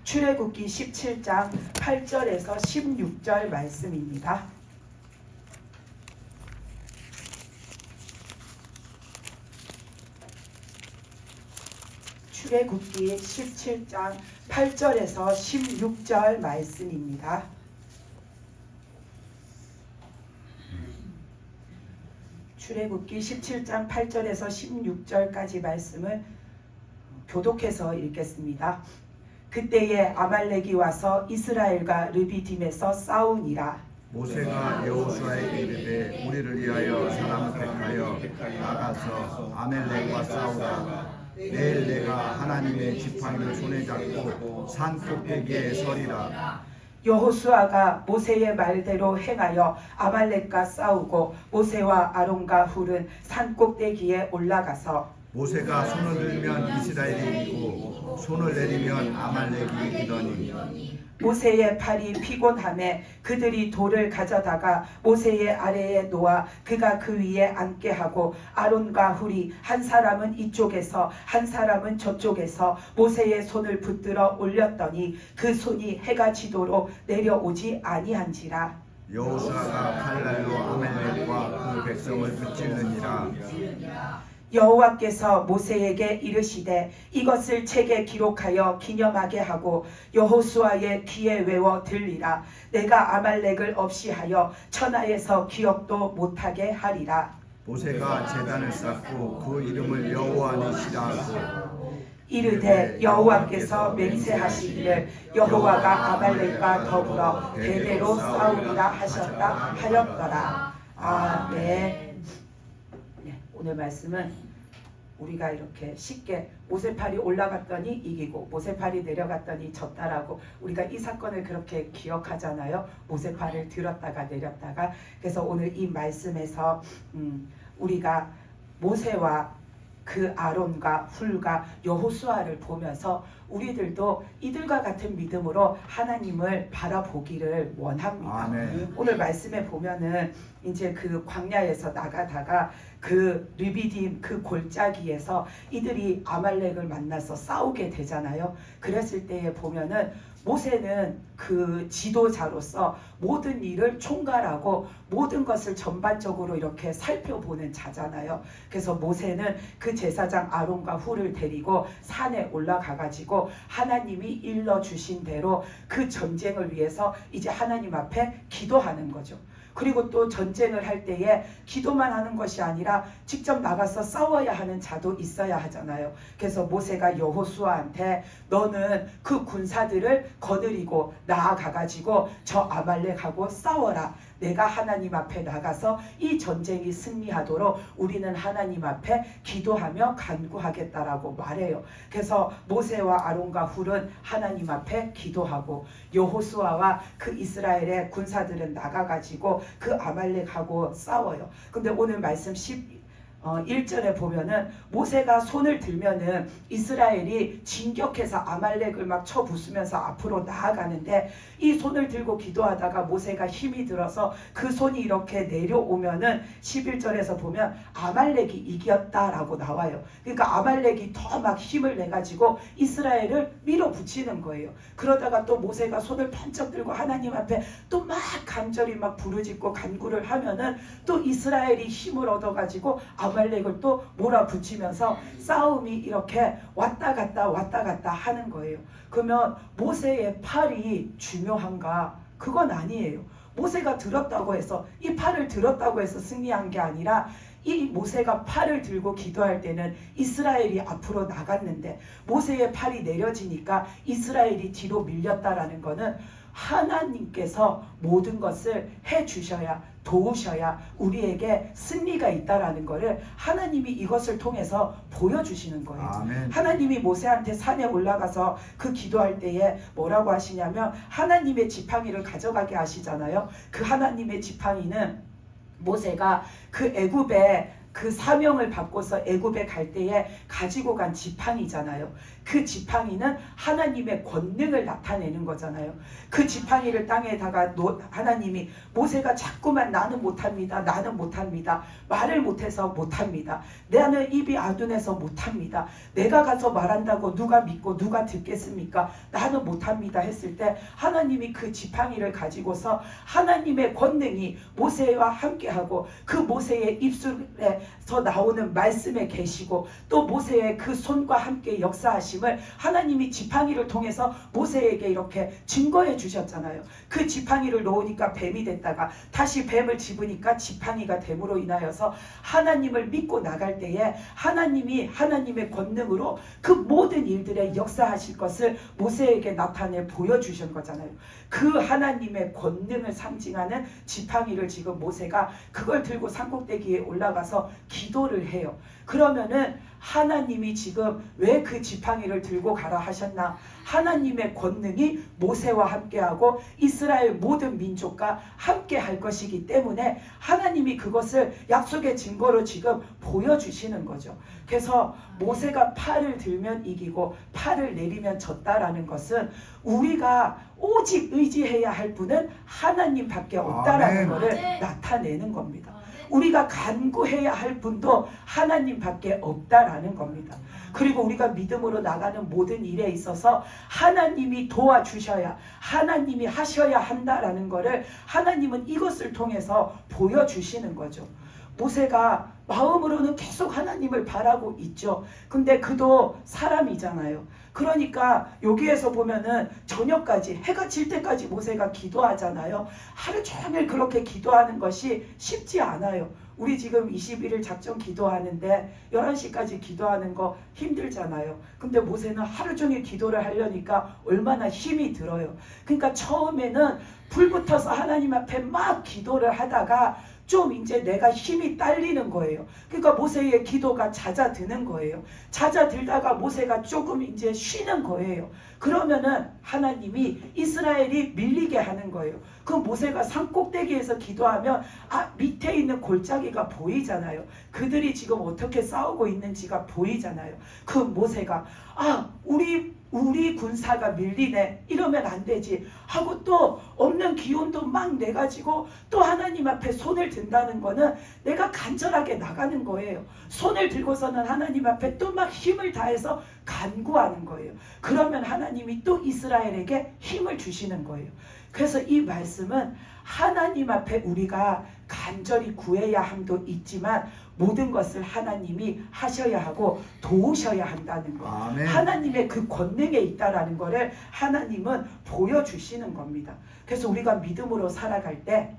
출애굽기 17장 8절에서 16절 말씀입니다. 출애굽기 17장 8절에서 16절 말씀입니다. 출애굽기 17장 8절에서 16절까지 말씀을 교독해서 읽겠습니다. 그때에 아말렉이 와서 이스라엘과 르비딤에서 싸우니라. 모세가 여호수아에게 이르되 우리를 위하여 사람을 택하여 나가서 아말렉과 싸우라. 내일 내가 하나님의 지팡이를 손에 잡고 산 꼭대기에 서리라. 여호수아가 모세의 말대로 행하여 아말렉과 싸우고 모세와 아론과 훌은 산 꼭대기에 올라가서 모세가 손을 들면 이스라엘이 이기고 손을 내리면 아말렉이 이기더니 모세의 팔이 피곤함에 그들이 돌을 가져다가 모세의 아래에 놓아 그가 그 위에 앉게 하고 아론과 훌이 한 사람은 이쪽에서 한 사람은 저쪽에서 모세의 손을 붙들어 올렸더니 그 손이 해가 지도록 내려오지 아니한지라. 여호수아가 칼날로 아말렉과 그 백성을 붙이느니라. 여호와께서 모세에게 이르시되 이것을 책에 기록하여 기념하게 하고 여호수아의 귀에 외워 들리라. 내가 아말렉을 없이하여 천하에서 기억도 못하게 하리라. 모세가 제단을 쌓고 그 이름을 여호와 니시라 하고 이르되 여호와께서 맹세하시기를 여호와가 아말렉과 더불어 대대로 싸우리라 하셨다 하였더라. 아멘. 오늘 말씀은 우리가 이렇게 쉽게 모세팔이 올라갔더니 이기고 모세팔이 내려갔더니 졌다라고 우리가 이 사건을 그렇게 기억하잖아요. 모세팔을 들었다가 내렸다가. 그래서 오늘 이 말씀에서 우리가 모세와 그 아론과 훌과 여호수아를 보면서 우리들도 이들과 같은 믿음으로 하나님을 바라보기를 원합니다. 아멘. 오늘 말씀에 보면은 이제 그 광야에서 나가다가 그 르비딤 그 골짜기에서 이들이 아말렉을 만나서 싸우게 되잖아요. 그랬을 때에 보면은 모세는 그 지도자로서 모든 일을 총괄하고 모든 것을 전반적으로 이렇게 살펴보는 자잖아요. 그래서 모세는 그 제사장 아론과 훌을 데리고 산에 올라가 가지고 하나님이 일러주신 대로 그 전쟁을 위해서 이제 하나님 앞에 기도하는 거죠. 그리고 또 전쟁을 할 때에 기도만 하는 것이 아니라 직접 나가서 싸워야 하는 자도 있어야 하잖아요. 그래서 모세가 여호수아한테 너는 그 군사들을 거느리고 나아가가지고 저 아말렉하고 싸워라. 내가 하나님 앞에 나가서 이 전쟁이 승리하도록 우리는 하나님 앞에 기도하며 간구하겠다라고 말해요. 그래서 모세와 아론과 훌은 하나님 앞에 기도하고 여호수아와 그 이스라엘의 군사들은 나가가지고 그 아말렉하고 싸워요. 근데 오늘 말씀 1절에 보면은 모세가 손을 들면은 이스라엘이 진격해서 아말렉을 막 쳐부수면서 앞으로 나아가는데 이 손을 들고 기도하다가 모세가 힘이 들어서 그 손이 이렇게 내려오면은 11절에서 보면 아말렉이 이겼다라고 나와요. 그러니까 아말렉이 더 막 힘을 내가지고 이스라엘을 밀어붙이는 거예요. 그러다가 또 모세가 손을 번쩍 들고 하나님 앞에 또 막 간절히 막 부르짖고 간구를 하면은 또 이스라엘이 힘을 얻어가지고 아말렉을 또 몰아붙이면서 싸움이 이렇게 왔다 갔다 하는 거예요. 그러면 모세의 팔이 중요한가? 그건 아니에요. 모세가 들었다고 해서 이 팔을 들었다고 해서 승리한 게 아니라 이 모세가 팔을 들고 기도할 때는 이스라엘이 앞으로 나갔는데 모세의 팔이 내려지니까 이스라엘이 뒤로 밀렸다라는 거는 하나님께서 모든 것을 해주셔야 도우셔야 우리에게 승리가 있다라는 것을 하나님이 이것을 통해서 보여주시는 거예요. 아멘. 하나님이 모세한테 산에 올라가서 그 기도할 때에 뭐라고 하시냐면 하나님의 지팡이를 가져가게 하시잖아요. 그 하나님의 지팡이는 모세가 그 애굽에 그 사명을 받고서 애굽에 갈 때에 가지고 간 지팡이잖아요. 그 지팡이는 하나님의 권능을 나타내는 거잖아요. 그 지팡이를 땅에다가 하나님이 모세가 자꾸만 나는 못합니다. 나는 못합니다. 말을 못해서 못합니다. 나는 입이 아둔해서 못합니다. 내가 가서 말한다고 누가 믿고 누가 듣겠습니까? 나는 못합니다 했을 때 하나님이 그 지팡이를 가지고서 하나님의 권능이 모세와 함께하고 그 모세의 입술에서 나오는 말씀에 계시고 또 모세의 그 손과 함께 역사하심을 하나님이 지팡이를 통해서 모세에게 이렇게 증거해 주셨잖아요. 그 지팡이를 놓으니까 뱀이 됐다가 다시 뱀을 집으니까 지팡이가 됨으로 인하여서 하나님을 믿고 나갈 때에 하나님이 하나님의 권능으로 그 모든 일들에 역사하실 것을 모세에게 나타내 보여주신 거잖아요. 그 하나님의 권능을 상징하는 지팡이를 지금 모세가 그걸 들고 산꼭대기에 올라가서 기도를 해요. 그러면은 하나님이 지금 왜 그 지팡이를 들고 가라 하셨나? 하나님의 권능이 모세와 함께하고 이스라엘 모든 민족과 함께 할 것이기 때문에 하나님이 그것을 약속의 증거로 지금 보여주시는 거죠. 그래서 모세가 팔을 들면 이기고 팔을 내리면 졌다라는 것은 우리가 오직 의지해야 할 분은 하나님밖에 없다라는 것을 나타내는 겁니다. 우리가 간구해야 할 분도 하나님밖에 없다라는 겁니다. 그리고 우리가 믿음으로 나가는 모든 일에 있어서 하나님이 도와주셔야 하나님이 하셔야 한다라는 것을 하나님은 이것을 통해서 보여주시는 거죠. 모세가 마음으로는 계속 하나님을 바라고 있죠. 근데 그도 사람이잖아요. 그러니까 여기에서 보면은 저녁까지 해가 질 때까지 모세가 기도하잖아요. 하루 종일 그렇게 기도하는 것이 쉽지 않아요. 우리 지금 21일 작전 기도하는데 11시까지 기도하는 거 힘들잖아요. 근데 모세는 하루 종일 기도를 하려니까 얼마나 힘이 들어요. 그러니까 처음에는 불 붙어서 하나님 앞에 막 기도를 하다가 좀 이제 내가 힘이 딸리는 거예요. 그러니까 모세의 기도가 잦아드는 거예요. 잦아들다가 모세가 조금 이제 쉬는 거예요. 그러면은 하나님이 이스라엘이 밀리게 하는 거예요. 그 모세가 산꼭대기에서 기도하면 밑에 있는 골짜기가 보이잖아요. 그들이 지금 어떻게 싸우고 있는지가 보이잖아요. 그 모세가 우리 군사가 밀리네 이러면 안 되지 하고 또 없는 기운도 막 내가지고 또 하나님 앞에 손을 든다는 거는 내가 간절하게 나가는 거예요. 손을 들고서는 하나님 앞에 또 막 힘을 다해서 간구하는 거예요. 그러면 하나님이 또 이스라엘에게 힘을 주시는 거예요. 그래서 이 말씀은 하나님 앞에 우리가 간절히 구해야 함도 있지만 모든 것을 하나님이 하셔야 하고 도우셔야 한다는 거. 아멘. 하나님의 그 권능에 있다라는 것을 하나님은 보여주시는 겁니다. 그래서 우리가 믿음으로 살아갈 때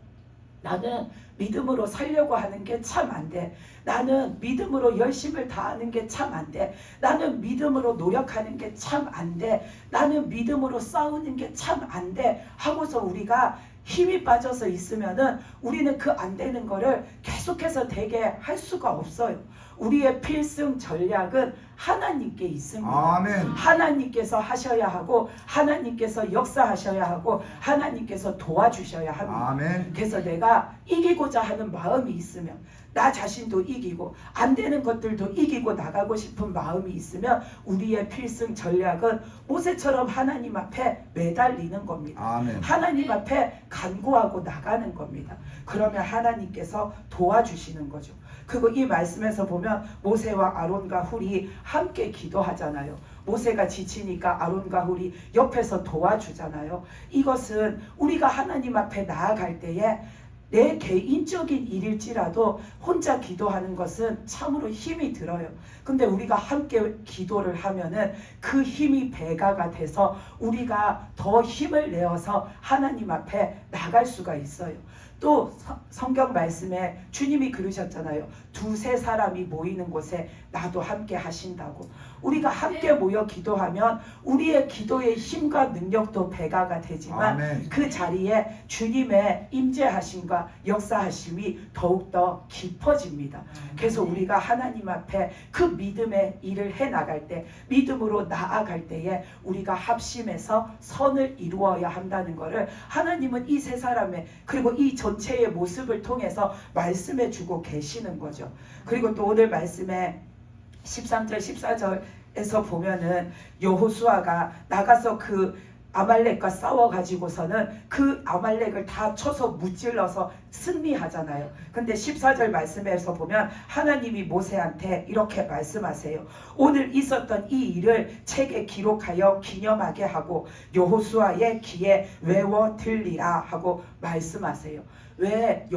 나는 믿음으로 살려고 하는 게 참 안 돼. 나는 믿음으로 열심을 다하는 게 참 안 돼. 나는 믿음으로 노력하는 게 참 안 돼. 나는 믿음으로 싸우는 게 참 안 돼. 하고서 우리가 힘이 빠져서 있으면은 우리는 그 안 되는 거를 계속해서 되게 할 수가 없어요. 우리의 필승 전략은 하나님께 있습니다. 아멘. 하나님께서 하셔야 하고 하나님께서 역사하셔야 하고 하나님께서 도와주셔야 합니다. 아멘. 그래서 내가 이기고자 하는 마음이 있으면 나 자신도 이기고 안 되는 것들도 이기고 나가고 싶은 마음이 있으면 우리의 필승 전략은 모세처럼 하나님 앞에 매달리는 겁니다. 아멘. 하나님 앞에 간구하고 나가는 겁니다. 그러면 하나님께서 도와주시는 거죠. 그리고 이 말씀에서 보면 모세와 아론과 훌이 함께 기도하잖아요. 모세가 지치니까 아론과 훌이 옆에서 도와주잖아요. 이것은 우리가 하나님 앞에 나아갈 때에 내 개인적인 일일지라도 혼자 기도하는 것은 참으로 힘이 들어요. 근데 우리가 함께 기도를 하면은 그 힘이 배가가 돼서 우리가 더 힘을 내어서 하나님 앞에 나갈 수가 있어요. 또 성경 말씀에 주님이 그러셨잖아요. 두세 사람이 모이는 곳에 나도 함께 하신다고. 우리가 함께 모여 기도하면 우리의 기도의 힘과 능력도 배가가 되지만 아멘. 그 자리에 주님의 임재하심과 역사하심이 더욱더 깊어집니다. 그래서 우리가 하나님 앞에 그 믿음의 일을 해나갈 때 믿음으로 나아갈 때에 우리가 합심해서 선을 이루어야 한다는 것을 하나님은 이 세 사람의 그리고 이 전 전체의 모습을 통해서 말씀해 주고 계시는 거죠. 그리고 또 오늘 말씀에 13절 14절에서 보면은 여호수아가 나가서 그 아말렉과 싸워가지고서는 그 아말렉을 다 쳐서 무찔러서 승리하잖아요. 근데 14절 말씀에서 보면 하나님이 모세한테 이렇게 말씀하세요. 오늘 있었던 이 일을 책에 기록하여 기념하게 하고 여호수아의 귀에 외워 들리라 하고 말씀하세요. 왜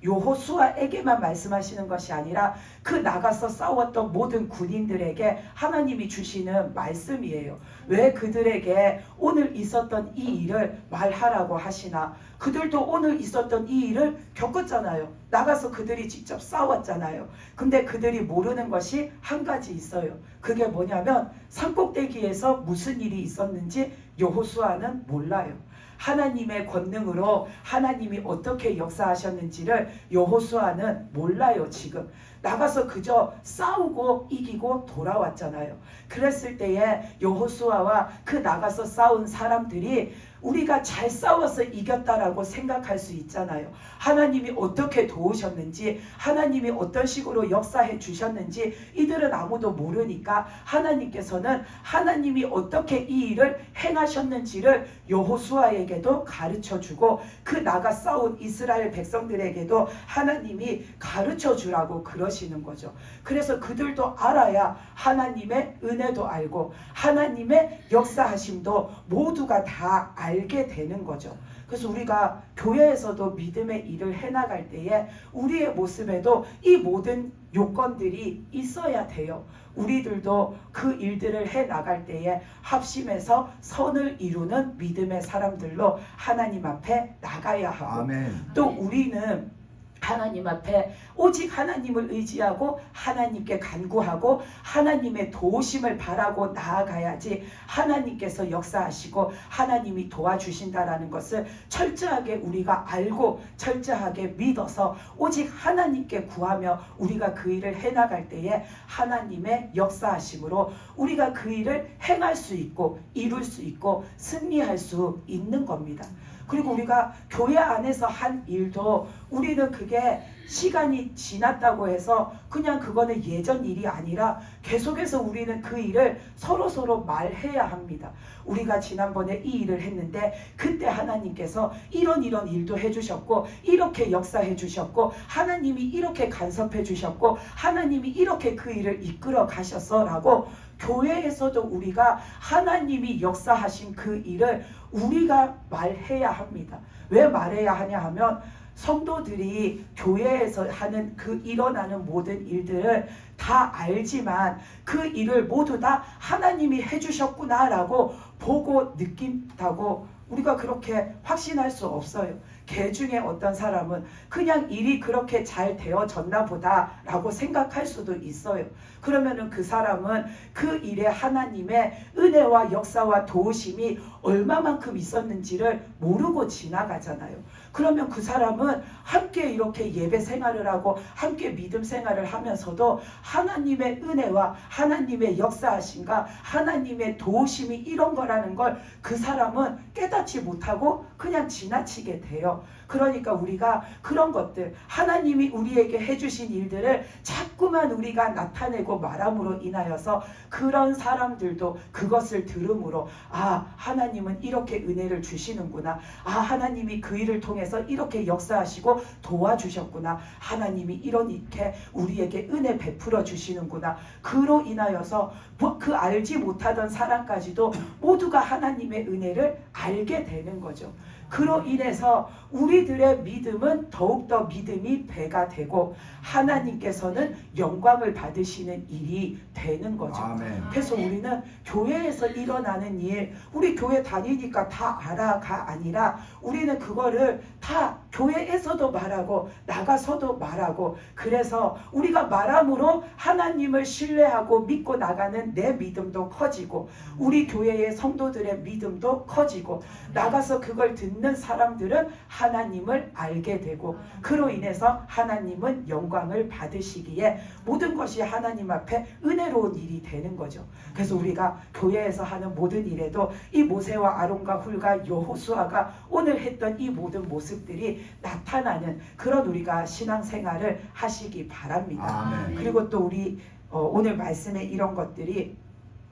여호수아에게만 말씀하시는 것이 아니라 그 나가서 싸웠던 모든 군인들에게 하나님이 주시는 말씀이에요. 왜 그들에게 오늘 있었던 이 일을 말하라고 하시나? 그들도 오늘 있었던 이 일을 겪었잖아요. 나가서 그들이 직접 싸웠잖아요. 근데 그들이 모르는 것이 한 가지 있어요. 그게 뭐냐면 산꼭대기에서 무슨 일이 있었는지 여호수아는 몰라요. 하나님의 권능으로 하나님이 어떻게 역사하셨는지를 여호수아는 몰라요. 지금 나가서 그저 싸우고 이기고 돌아왔잖아요. 그랬을 때에 여호수아와 그 나가서 싸운 사람들이 우리가 잘 싸워서 이겼다라고 생각할 수 있잖아요. 하나님이 어떻게 도우셨는지, 하나님이 어떤 식으로 역사해 주셨는지 이들은 아무도 모르니까 하나님께서는 하나님이 어떻게 이 일을 행하셨는지를 여호수아에게도 가르쳐 주고 그 나가 싸운 이스라엘 백성들에게도 하나님이 가르쳐 주라고 그러시는 거죠. 그래서 그들도 알아야 하나님의 은혜도 알고 하나님의 역사하심도 모두가 다 알게 되는 거죠. 그래서 우리가 교회에서도 믿음의 일을 해나갈 때에 우리의 모습에도 이 모든 요건들이 있어야 돼요. 우리들도 그 일들을 해나갈 때에 합심해서 선을 이루는 믿음의 사람들로 하나님 앞에 나가야 하고 아멘. 또 우리는 하나님 앞에 오직 하나님을 의지하고 하나님께 간구하고 하나님의 도우심을 바라고 나아가야지 하나님께서 역사하시고 하나님이 도와주신다라는 것을 철저하게 우리가 알고 철저하게 믿어서 오직 하나님께 구하며 우리가 그 일을 해나갈 때에 하나님의 역사하심으로 우리가 그 일을 행할 수 있고 이룰 수 있고 승리할 수 있는 겁니다. 그리고 우리가 교회 안에서 한 일도 우리는 그게 시간이 지났다고 해서 그냥 그거는 예전 일이 아니라 계속해서 우리는 그 일을 서로 말해야 합니다. 우리가 지난번에 이 일을 했는데 그때 하나님께서 이런 일도 해주셨고 이렇게 역사해 주셨고 하나님이 이렇게 간섭해 주셨고 하나님이 이렇게 그 일을 이끌어 가셨어 라고 교회에서도 우리가 하나님이 역사하신 그 일을 우리가 말해야 합니다. 왜 말해야 하냐 하면 성도들이 교회에서 하는 그 일어나는 모든 일들을 다 알지만 그 일을 모두 다 하나님이 해주셨구나 라고 보고 느낀다고 우리가 그렇게 확신할 수 없어요. 개 중에 어떤 사람은 그냥 일이 그렇게 잘 되어졌나 보다 라고 생각할 수도 있어요. 그러면은 그 사람은 그 일에 하나님의 은혜와 역사와 도우심이 얼마만큼 있었는지를 모르고 지나가잖아요. 그러면 그 사람은 함께 이렇게 예배 생활을 하고 함께 믿음 생활을 하면서도 하나님의 은혜와 하나님의 역사하심과 하나님의 도우심이 이런 거라는 걸 그 사람은 깨닫지 못하고 그냥 지나치게 돼요. 그러니까 우리가 그런 것들 하나님이 우리에게 해주신 일들을 자꾸만 우리가 나타내고 말함으로 인하여서 그런 사람들도 그것을 들음으로 아 하나님은 이렇게 은혜를 주시는구나. 아 하나님이 그 일을 통해서 이렇게 역사하시고 도와주셨구나. 하나님이 이렇게 우리에게 은혜 베풀어 주시는구나. 그로 인하여서 그 알지 못하던 사람까지도 모두가 하나님의 은혜를 알게 되는 거죠. 그로 인해서 우리들의 믿음은 더욱더 믿음이 배가 되고 하나님께서는 영광을 받으시는 일이 되는 거죠. 아멘. 그래서 우리는 교회에서 일어나는 일 우리 교회 다니니까 다 알아가 아니라 우리는 그거를 다 교회에서도 말하고 나가서도 말하고 그래서 우리가 말함으로 하나님을 신뢰하고 믿고 나가는 내 믿음도 커지고 우리 교회의 성도들의 믿음도 커지고 나가서 그걸 듣는 사람들은 하나님을 알게 되고 그로 인해서 하나님은 영광을 받으시기에 모든 것이 하나님 앞에 은혜로운 일이 되는 거죠. 그래서 우리가 교회에서 하는 모든 일에도 이 모세와 아론과 훌과 여호수아가 오늘 했던 이 모든 모습들이 모습이 나타나는 그런 우리가 신앙생활을 하시기 바랍니다. 아멘. 그리고 또 우리 오늘 말씀에 이런 것들이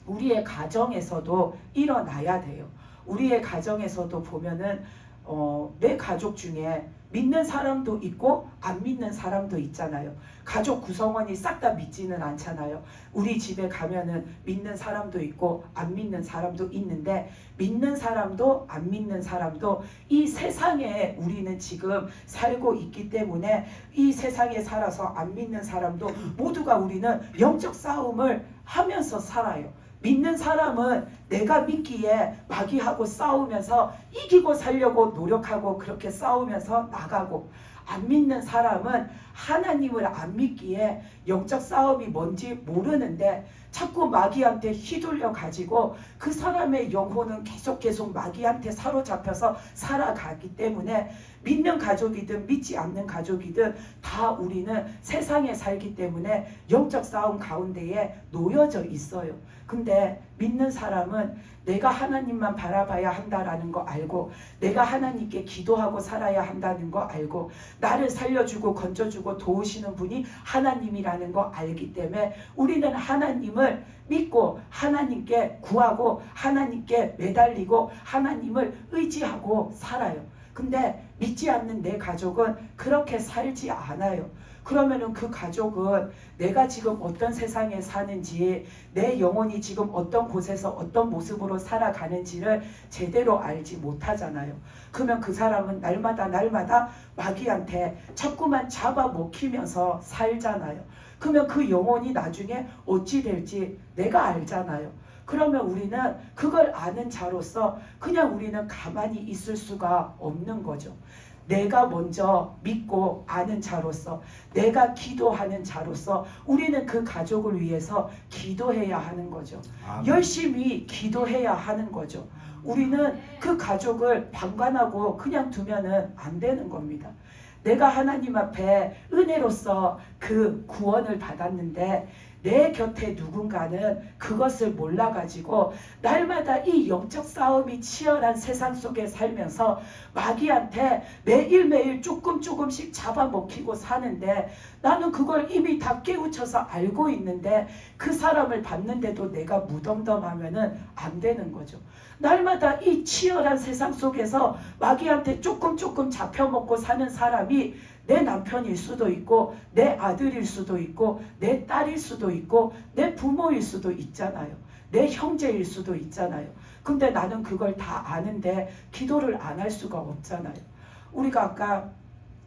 우리의 가정에서도 일어나야 돼요. 우리의 가정에서도 보면은 내 가족 중에 믿는 사람도 있고 안 믿는 사람도 있잖아요. 가족 구성원이 싹 다 믿지는 않잖아요. 우리 집에 가면은 믿는 사람도 있고 안 믿는 사람도 있는데, 믿는 사람도 안 믿는 사람도 이 세상에 우리는 지금 살고 있기 때문에 이 세상에 살아서 안 믿는 사람도 모두가 우리는 영적 싸움을 하면서 살아요. 믿는 사람은 내가 믿기에 마귀하고 싸우면서 이기고 살려고 노력하고 그렇게 싸우면서 나가고, 안 믿는 사람은 하나님을 안 믿기에 영적 싸움이 뭔지 모르는데 자꾸 마귀한테 휘둘려 가지고 그 사람의 영혼은 계속 마귀한테 사로잡혀서 살아가기 때문에, 믿는 가족이든 믿지 않는 가족이든 다 우리는 세상에 살기 때문에 영적 싸움 가운데에 놓여져 있어요. 근데 믿는 사람은 내가 하나님만 바라봐야 한다라는 거 알고, 내가 하나님께 기도하고 살아야 한다는 거 알고, 나를 살려주고 건져주고 도우시는 분이 하나님이라는 거 알기 때문에 우리는 하나님을 믿고 하나님께 구하고 하나님께 매달리고 하나님을 의지하고 살아요. 근데 믿지 않는 내 가족은 그렇게 살지 않아요. 그러면은 그 가족은 내가 지금 어떤 세상에 사는지, 내 영혼이 지금 어떤 곳에서 어떤 모습으로 살아가는지를 제대로 알지 못하잖아요. 그러면 그 사람은 날마다 마귀한테 자꾸만 잡아먹히면서 살잖아요. 그러면 그 영혼이 나중에 어찌 될지 내가 알잖아요. 그러면 우리는 그걸 아는 자로서 그냥 우리는 가만히 있을 수가 없는 거죠. 내가 먼저 믿고 아는 자로서, 내가 기도하는 자로서 우리는 그 가족을 위해서 기도해야 하는 거죠. 아멘. 열심히 기도해야 하는 거죠. 우리는 그 가족을 방관하고 그냥 두면은 안 되는 겁니다. 내가 하나님 앞에 은혜로서 그 구원을 받았는데 내 곁에 누군가는 그것을 몰라가지고 날마다 이 영적 싸움이 치열한 세상 속에 살면서 마귀한테 매일매일 조금씩 잡아먹히고 사는데, 나는 그걸 이미 다 깨우쳐서 알고 있는데 그 사람을 봤는데도 내가 무덤덤하면은 안 되는 거죠. 날마다 이 치열한 세상 속에서 마귀한테 조금 잡혀먹고 사는 사람이 내 남편일 수도 있고 내 아들일 수도 있고 내 딸일 수도 있고 내 부모일 수도 있잖아요. 내 형제일 수도 있잖아요. 근데 나는 그걸 다 아는데 기도를 안 할 수가 없잖아요. 우리가 아까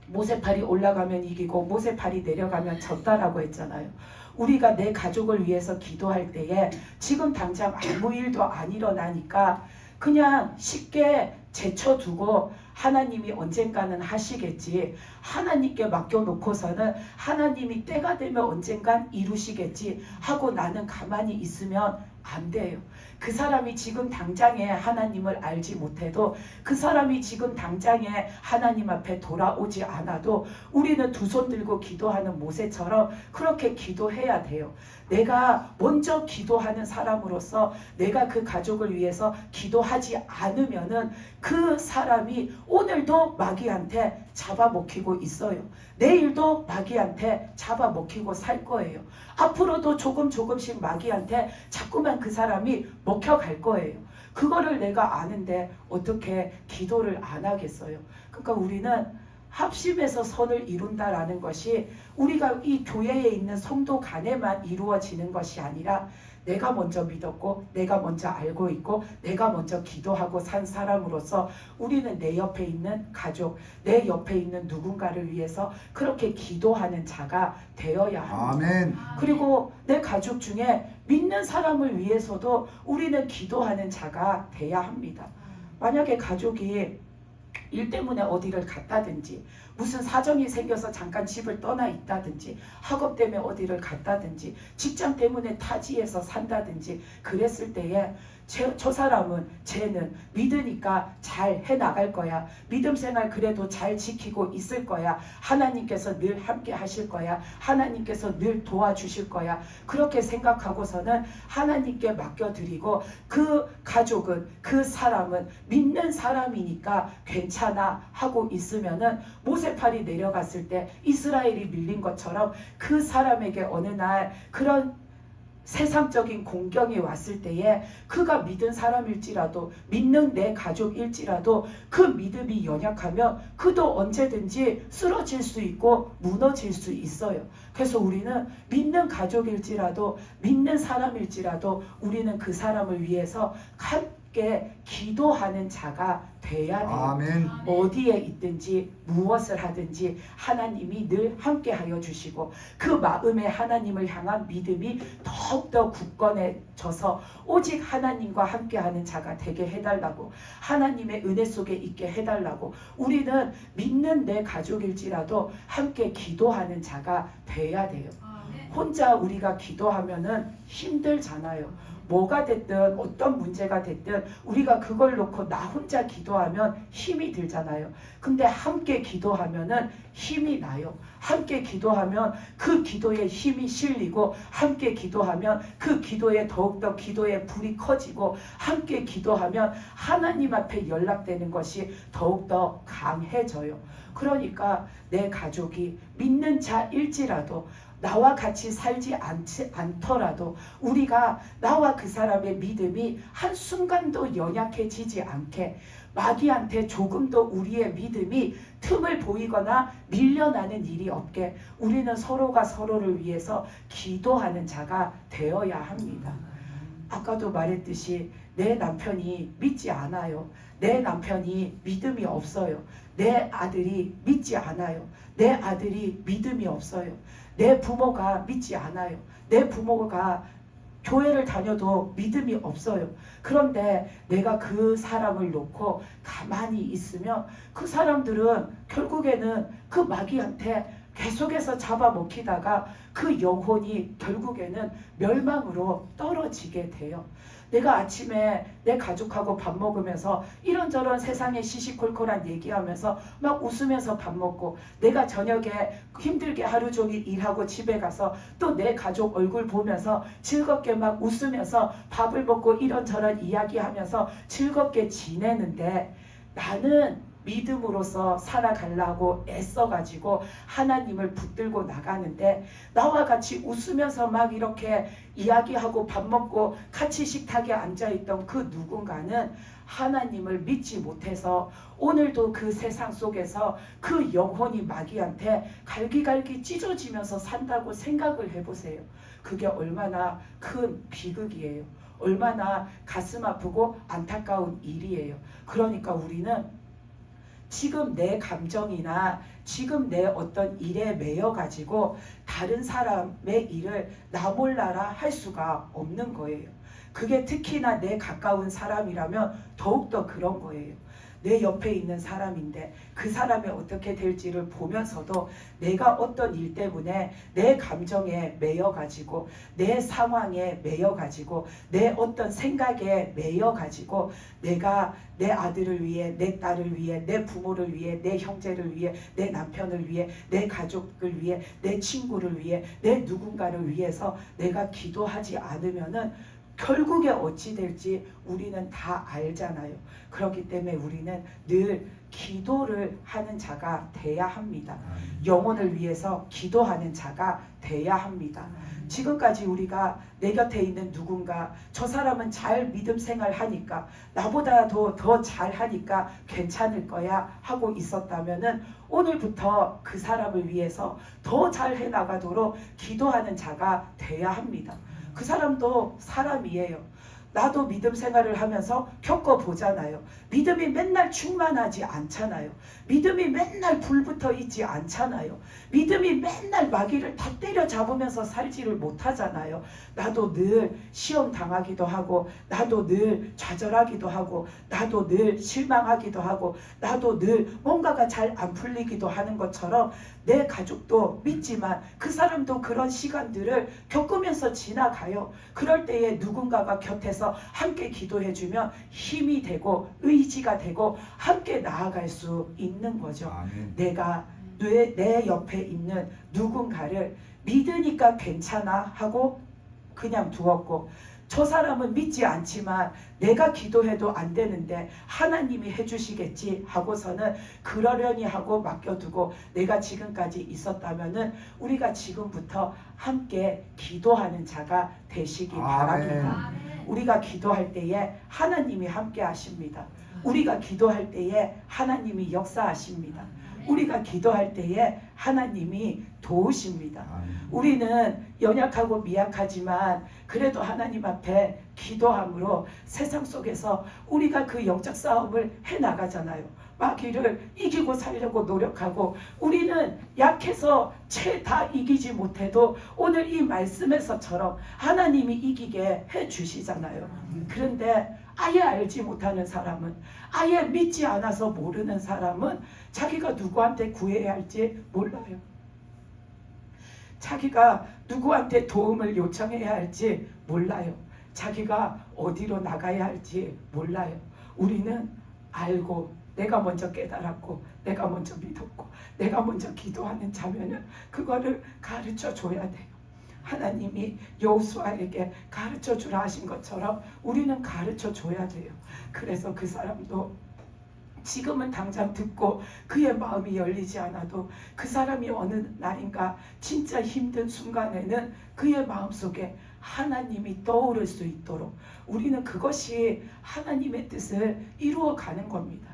모세팔이 올라가면 이기고 모세팔이 내려가면 졌다라고 했잖아요. 우리가 내 가족을 위해서 기도할 때에 지금 당장 아무 일도 안 일어나니까 그냥 쉽게 제쳐두고 하나님이 언젠가는 하시겠지, 하나님께 맡겨놓고서는 하나님이 때가 되면 언젠간 이루시겠지 하고 나는 가만히 있으면 안 돼요. 그 사람이 지금 당장에 하나님을 알지 못해도, 그 사람이 지금 당장에 하나님 앞에 돌아오지 않아도 우리는 두 손 들고 기도하는 모세처럼 그렇게 기도해야 돼요. 내가 먼저 기도하는 사람으로서 내가 그 가족을 위해서 기도하지 않으면은 그 사람이 오늘도 마귀한테 잡아먹히고 있어요. 내일도 마귀한테 잡아먹히고 살 거예요. 앞으로도 조금씩 마귀한테 자꾸만 그 사람이 먹혀갈 거예요. 그거를 내가 아는데 어떻게 기도를 안 하겠어요? 그러니까 우리는 합심해서 선을 이룬다라는 것이 우리가 이 교회에 있는 성도 간에만 이루어지는 것이 아니라, 내가 먼저 믿었고 내가 먼저 알고 있고 내가 먼저 기도하고 산 사람으로서 우리는 내 옆에 있는 가족, 내 옆에 있는 누군가를 위해서 그렇게 기도하는 자가 되어야 합니다. 아멘. 그리고 내 가족 중에 믿는 사람을 위해서도 우리는 기도하는 자가 돼야 합니다. 만약에 가족이 일 때문에 어디를 갔다든지, 무슨 사정이 생겨서 잠깐 집을 떠나 있다든지, 학업 때문에 어디를 갔다든지, 직장 때문에 타지에서 산다든지 그랬을 때에 저 사람은 쟤는 믿으니까 잘 해나갈 거야. 믿음 생활 그래도 잘 지키고 있을 거야. 하나님께서 늘 함께 하실 거야. 하나님께서 늘 도와주실 거야. 그렇게 생각하고서는 하나님께 맡겨드리고 그 가족은 그 사람은 믿는 사람이니까 괜찮아 하고 있으면은 모세팔이 내려갔을 때 이스라엘이 밀린 것처럼 그 사람에게 어느 날 그런 세상적인 공경이 왔을 때에 그가 믿은 사람일지라도 믿는 내 가족일지라도 그 믿음이 연약하면 그도 언제든지 쓰러질 수 있고 무너질 수 있어요. 그래서 우리는 믿는 가족일지라도 믿는 사람일지라도 우리는 그 사람을 위해서 함께 기도하는 자가 돼야 돼요. 아멘. 어디에 있든지 무엇을 하든지 하나님이 늘 함께하여 주시고 그 마음에 하나님을 향한 믿음이 더욱더 굳건해져서 오직 하나님과 함께하는 자가 되게 해달라고, 하나님의 은혜 속에 있게 해달라고, 우리는 믿는 내 가족일지라도 함께 기도하는 자가 돼야 돼요. 혼자 우리가 기도하면은 힘들잖아요. 뭐가 됐든 어떤 문제가 됐든 우리가 그걸 놓고 나 혼자 기도하면 힘이 들잖아요. 근데 함께 기도하면은 힘이 나요. 함께 기도하면 그 기도에 힘이 실리고, 함께 기도하면 그 기도에 더욱더 기도의 불이 커지고, 함께 기도하면 하나님 앞에 연락되는 것이 더욱더 강해져요. 그러니까 내 가족이 믿는 자일지라도 나와 같이 살지 않더라도 우리가 나와 그 사람의 믿음이 한순간도 연약해지지 않게, 마귀한테 조금도 우리의 믿음이 틈을 보이거나 밀려나는 일이 없게 우리는 서로가 서로를 위해서 기도하는 자가 되어야 합니다. 아까도 말했듯이 내 남편이 믿지 않아요. 내 남편이 믿음이 없어요. 내 아들이 믿지 않아요. 내 아들이 믿음이 없어요. 내 부모가 믿지 않아요. 내 부모가 교회를 다녀도 믿음이 없어요. 그런데 내가 그 사람을 놓고 가만히 있으면 그 사람들은 결국에는 그 마귀한테 계속해서 잡아먹히다가 그 영혼이 결국에는 멸망으로 떨어지게 돼요. 내가 아침에 내 가족하고 밥 먹으면서 이런저런 세상의 시시콜콜한 얘기하면서 막 웃으면서 밥 먹고, 내가 저녁에 힘들게 하루 종일 일하고 집에 가서 또 내 가족 얼굴 보면서 즐겁게 막 웃으면서 밥을 먹고 이런저런 이야기하면서 즐겁게 지내는데, 나는 믿음으로서 살아가려고 애써가지고 하나님을 붙들고 나가는데, 나와 같이 웃으면서 막 이렇게 이야기하고 밥 먹고 같이 식탁에 앉아있던 그 누군가는 하나님을 믿지 못해서 오늘도 그 세상 속에서 그 영혼이 마귀한테 갈기갈기 찢어지면서 산다고 생각을 해보세요. 그게 얼마나 큰 비극이에요. 얼마나 가슴 아프고 안타까운 일이에요. 그러니까 우리는 지금 내 감정이나 지금 내 어떤 일에 매여 가지고 다른 사람의 일을 나 몰라라 할 수가 없는 거예요. 그게 특히나 내 가까운 사람이라면 더욱더 그런 거예요. 내 옆에 있는 사람인데 그 사람이 어떻게 될지를 보면서도 내가 어떤 일 때문에 내 감정에 매여가지고, 내 상황에 매여가지고, 내 어떤 생각에 매여가지고 내가 내 아들을 위해, 내 딸을 위해, 내 부모를 위해, 내 형제를 위해, 내 남편을 위해, 내 가족을 위해, 내 친구를 위해, 내 누군가를 위해서 내가 기도하지 않으면은 결국에 어찌 될지 우리는 다 알잖아요. 그렇기 때문에 우리는 늘 기도를 하는 자가 돼야 합니다. 영혼을 위해서 기도하는 자가 돼야 합니다. 지금까지 우리가 내 곁에 있는 누군가, 저 사람은 잘 믿음 생활하니까, 나보다도 더 잘하니까 괜찮을 거야 하고 있었다면은 오늘부터 그 사람을 위해서 더 잘 해나가도록 기도하는 자가 돼야 합니다. 그 사람도 사람이에요. 나도 믿음 생활을 하면서 겪어보잖아요. 믿음이 맨날 충만하지 않잖아요. 믿음이 맨날 불붙어 있지 않잖아요. 믿음이 맨날 마귀를 다 때려잡으면서 살지를 못하잖아요. 나도 늘 시험 당하기도 하고, 나도 늘 좌절하기도 하고, 나도 늘 실망하기도 하고, 나도 늘 뭔가가 잘 안 풀리기도 하는 것처럼 내 가족도 믿지만 그 사람도 그런 시간들을 겪으면서 지나가요. 그럴 때에 누군가가 곁에서 통해서 함께 기도해주면 힘이 되고 의지가 되고 함께 나아갈 수 있는 거죠. 아멘. 내가 내 옆에 있는 누군가를 믿으니까 괜찮아 하고 그냥 두었고, 저 사람은 믿지 않지만 내가 기도해도 안 되는데 하나님이 해주시겠지 하고서는 그러려니 하고 맡겨두고 내가 지금까지 있었다면은 우리가 지금부터 함께 기도하는 자가 되시기 바랍니다. 우리가 기도할 때에 하나님이 함께 하십니다. 우리가 기도할 때에 하나님이 역사하십니다. 우리가 기도할 때에 하나님이 도우십니다. 우리는 연약하고 미약하지만 그래도 하나님 앞에 기도함으로 세상 속에서 우리가 그 영적 싸움을 해나가잖아요. 마귀를 이기고 살려고 노력하고, 우리는 약해서 채 다 이기지 못해도 오늘 이 말씀에서처럼 하나님이 이기게 해주시잖아요. 그런데 아예 알지 못하는 사람은, 아예 믿지 않아서 모르는 사람은 자기가 누구한테 구해야 할지 몰라요. 자기가 누구한테 도움을 요청해야 할지 몰라요. 자기가 어디로 나가야 할지 몰라요. 우리는 알고, 내가 먼저 깨달았고, 내가 먼저 믿었고, 내가 먼저 기도하는 자면은 그거를 가르쳐 줘야 돼요. 하나님이 여호수아에게 가르쳐 주라 하신 것처럼 우리는 가르쳐 줘야 돼요. 그래서 그 사람도 지금은 당장 듣고 그의 마음이 열리지 않아도 그 사람이 어느 날인가 진짜 힘든 순간에는 그의 마음속에 하나님이 떠오를 수 있도록 우리는 그것이 하나님의 뜻을 이루어가는 겁니다.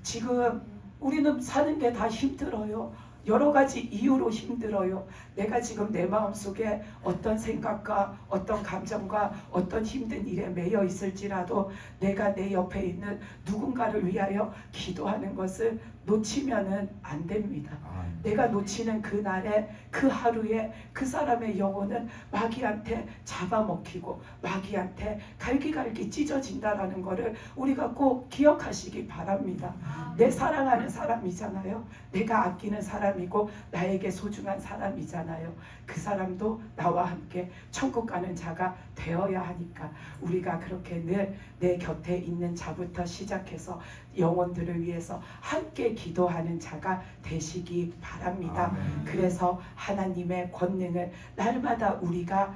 지금 우리는 사는 게 다 힘들어요. 여러 가지 이유로 힘들어요. 내가 지금 내 마음속에 어떤 생각과 어떤 감정과 어떤 힘든 일에 매여 있을지라도 내가 내 옆에 있는 누군가를 위하여 기도하는 것을 놓치면은 안 됩니다. 내가 놓치는 그 날에, 그 하루에 그 사람의 영혼은 마귀한테 잡아먹히고 마귀한테 갈기갈기 찢어진다라는 것을 우리가 꼭 기억하시기 바랍니다. 내 사랑하는 사람이잖아요. 내가 아끼는 사람이고 나에게 소중한 사람이잖아요. 그 사람도 나와 함께 천국 가는 자가 되어야 하니까 우리가 그렇게 늘 내 곁에 있는 자부터 시작해서 영혼들을 위해서 함께 기도하는 자가 되시기 바랍니다. 그래서 하나님의 권능을 날마다 우리가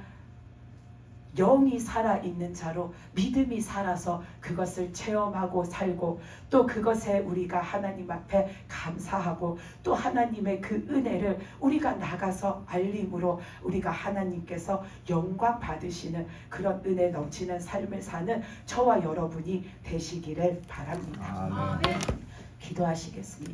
영이 살아있는 자로 믿음이 살아서 그것을 체험하고 살고, 또 그것에 우리가 하나님 앞에 감사하고, 또 하나님의 그 은혜를 우리가 나가서 알림으로 우리가 하나님께서 영광 받으시는 그런 은혜 넘치는 삶을 사는 저와 여러분이 되시기를 바랍니다. 기도하시겠습니다.